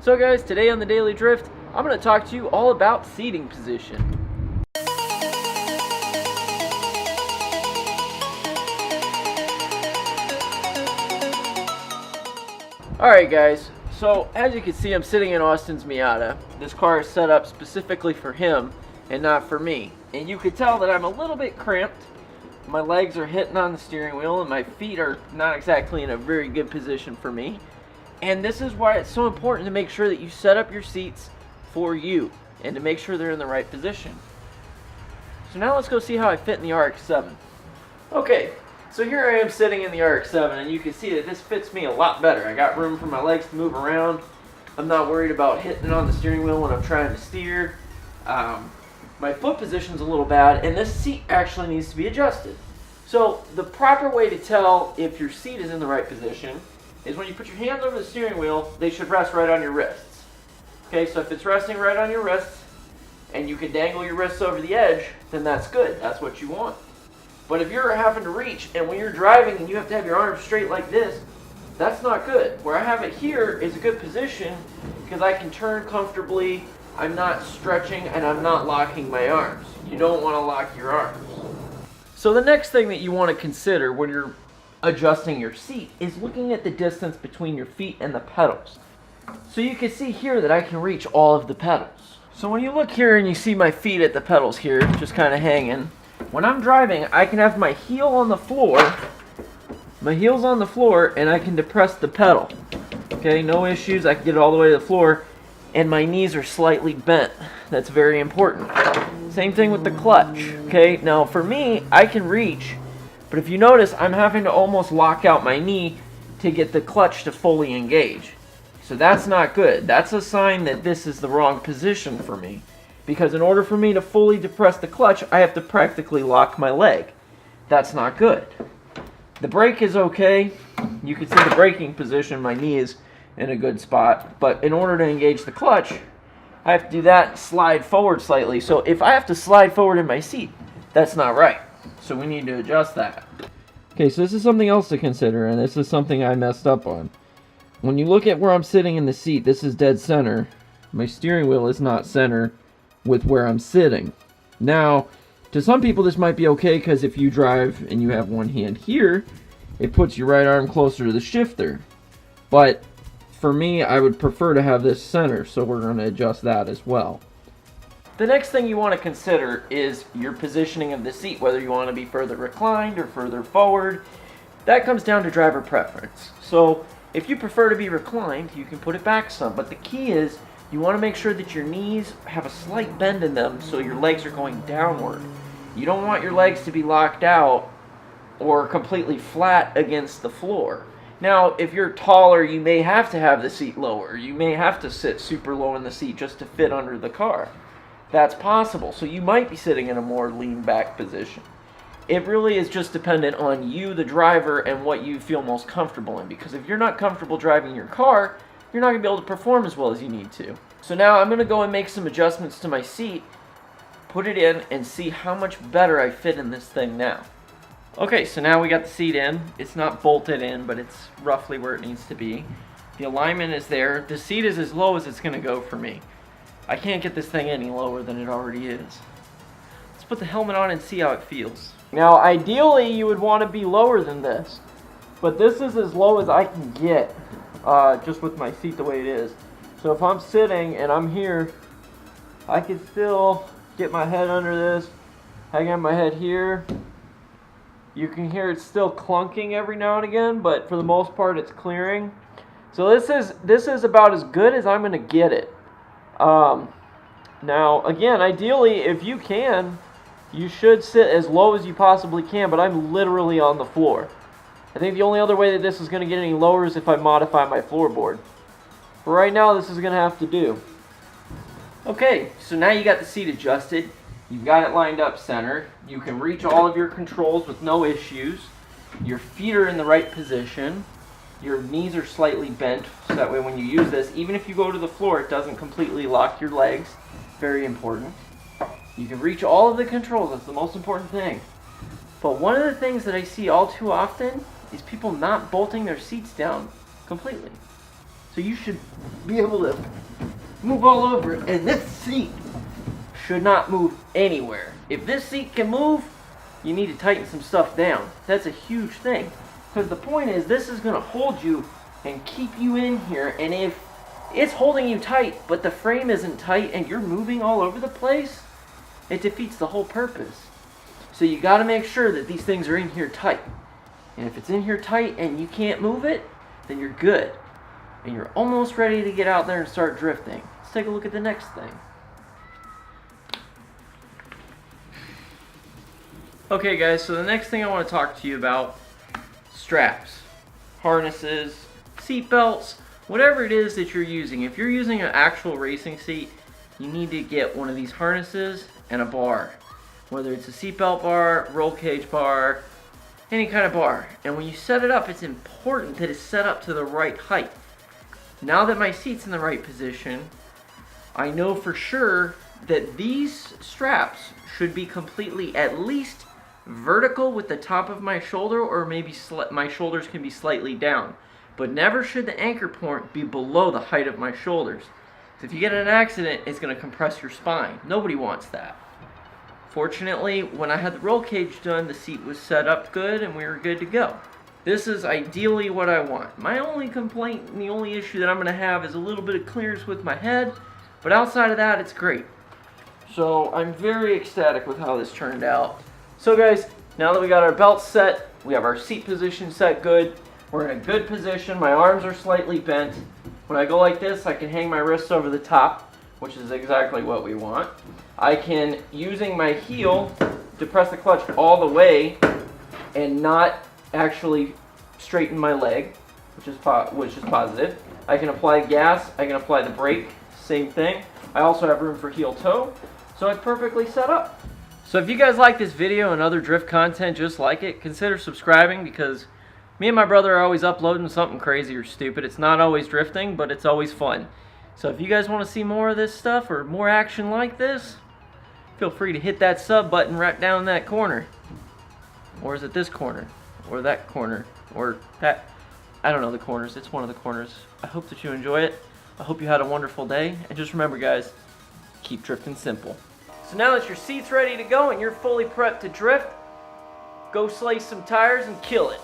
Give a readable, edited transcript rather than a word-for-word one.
So guys, today on the Daily Drift, I'm going to talk to you all about seating position. Alright guys, so as you can see, I'm sitting in Austin's Miata. This car is set up specifically for him and not for me. And you can tell that I'm a little bit cramped. My legs are hitting on the steering wheel and my feet are not exactly in a very good position for me. And this is why it's so important to make sure that you set up your seats for you and to make sure they're in the right position. So now let's go see how I fit in the RX-7. Okay, so here I am sitting in the RX-7 and you can see that this fits me a lot better. I got room for my legs to move around. I'm not worried about hitting on the steering wheel when I'm trying to steer. My foot position's a little bad and this seat actually needs to be adjusted. So the proper way to tell if your seat is in the right position is when you put your hands over the steering wheel, they should rest right on your wrists. Okay, so if it's resting right on your wrists and you can dangle your wrists over the edge, then that's good. That's what you want. But if you're having to reach and when you're driving and you have to have your arms straight like this, that's not good. Where I have it here is a good position because I can turn comfortably, I'm not stretching, and I'm not locking my arms. You don't want to lock your arms. So the next thing that you want to consider when you're adjusting your seat is looking at the distance between your feet and the pedals. So you can see here that I can reach all of the pedals. So when you look here and you see my feet at the pedals here, just kind of hanging, when I'm driving, I can have my heel on the floor, my heel's on the floor, and I can depress the pedal. Okay, no issues, I can get it all the way to the floor, and my knees are slightly bent. That's very important. Same thing with the clutch. Okay, now for me, I can reach, but if you notice, I'm having to almost lock out my knee to get the clutch to fully engage. So that's not good. That's a sign that this is the wrong position for me. Because in order for me to fully depress the clutch, I have to practically lock my leg. That's not good. The brake is okay. You can see the braking position, my knee is in a good spot. But in order to engage the clutch, I have to do that and slide forward slightly. So if I have to slide forward in my seat, that's not right. So we need to adjust that. Okay, so this is something else to consider, and this is something I messed up on. When you look at where I'm sitting in the seat, this is dead center. My steering wheel is not center with where I'm sitting. Now, to some people this might be okay because if you drive and you have one hand here, it puts your right arm closer to the shifter. But for me, I would prefer to have this center, so we're going to adjust that as well. The next thing you want to consider is your positioning of the seat, whether you want to be further reclined or further forward. That comes down to driver preference. So if you prefer to be reclined, you can put it back some, but the key is you want to make sure that your knees have a slight bend in them so your legs are going downward. You don't want your legs to be locked out or completely flat against the floor. Now, if you're taller, you may have to have the seat lower. You may have to sit super low in the seat just to fit under the car. That's possible. So you might be sitting in a more lean back position. It really is just dependent on you, the driver, and what you feel most comfortable in. Because if you're not comfortable driving your car, you're not going to be able to perform as well as you need to. So now I'm going to go and make some adjustments to my seat, put it in, and see how much better I fit in this thing now. Okay, so now we got the seat in. It's not bolted in, but it's roughly where it needs to be. The alignment is there. The seat is as low as it's going to go for me. I can't get this thing any lower than it already is. Let's put the helmet on and see how it feels. Now, ideally, you would want to be lower than this, but this is as low as I can get, just with my seat the way it is. So if I'm sitting and I'm here, I can still get my head under this, hang on my head here. You can hear it still clunking every now and again, but for the most part, it's clearing. So this is about as good as I'm going to get it. Now, again, ideally, if you can, you should sit as low as you possibly can, but I'm literally on the floor. I think the only other way that this is going to get any lower is if I modify my floorboard. But right now, this is going to have to do. Okay, so now you got the seat adjusted. You've got it lined up center. You can reach all of your controls with no issues. Your feet are in the right position. Your knees are slightly bent, so that way when you use this, even if you go to the floor, it doesn't completely lock your legs. Very important. You can reach all of the controls. That's the most important thing. But one of the things that I see all too often is people not bolting their seats down completely. So you should be able to move all over it. And this seat should not move anywhere. If this seat can move, you need to tighten some stuff down. That's a huge thing. Because the point is, this is going to hold you and keep you in here. And if it's holding you tight, but the frame isn't tight and you're moving all over the place, it defeats the whole purpose. So you got to make sure that these things are in here tight. And if it's in here tight and you can't move it, then you're good. And you're almost ready to get out there and start drifting. Let's take a look at the next thing. Okay guys, so the next thing I want to talk to you about, straps, harnesses, seat belts, whatever it is that you're using. If you're using an actual racing seat, you need to get one of these harnesses and a bar. Whether it's a seatbelt bar, roll cage bar, any kind of bar. And when you set it up, it's important that it's set up to the right height. Now that my seat's in the right position, I know for sure that these straps should be completely at least vertical with the top of my shoulder, or maybe my shoulders can be slightly down. But never should the anchor point be below the height of my shoulders. If you get in an accident, it's going to compress your spine. Nobody wants that. Fortunately, when I had the roll cage done, the seat was set up good and we were good to go. This is ideally what I want. My only complaint and the only issue that I'm going to have is a little bit of clearance with my head, but outside of that, it's great. So I'm very ecstatic with how this turned out. So guys, now that we got our belts set, we have our seat position set good, we're in a good position, my arms are slightly bent. When I go like this, I can hang my wrists over the top, which is exactly what we want. I can, using my heel, depress the clutch all the way and not actually straighten my leg, which is positive. I can apply gas, I can apply the brake, same thing. I also have room for heel toe, so it's perfectly set up. So if you guys like this video and other drift content just like it, consider subscribing, because me and my brother are always uploading something crazy or stupid. It's not always drifting, but it's always fun. So if you guys want to see more of this stuff or more action like this, feel free to hit that sub button right down in that corner. Or is it this corner? Or that corner? Or that? I don't know the corners. It's one of the corners. I hope that you enjoy it. I hope you had a wonderful day. And just remember guys, keep drifting simple. So now that your seat's ready to go and you're fully prepped to drift, go slice some tires and kill it.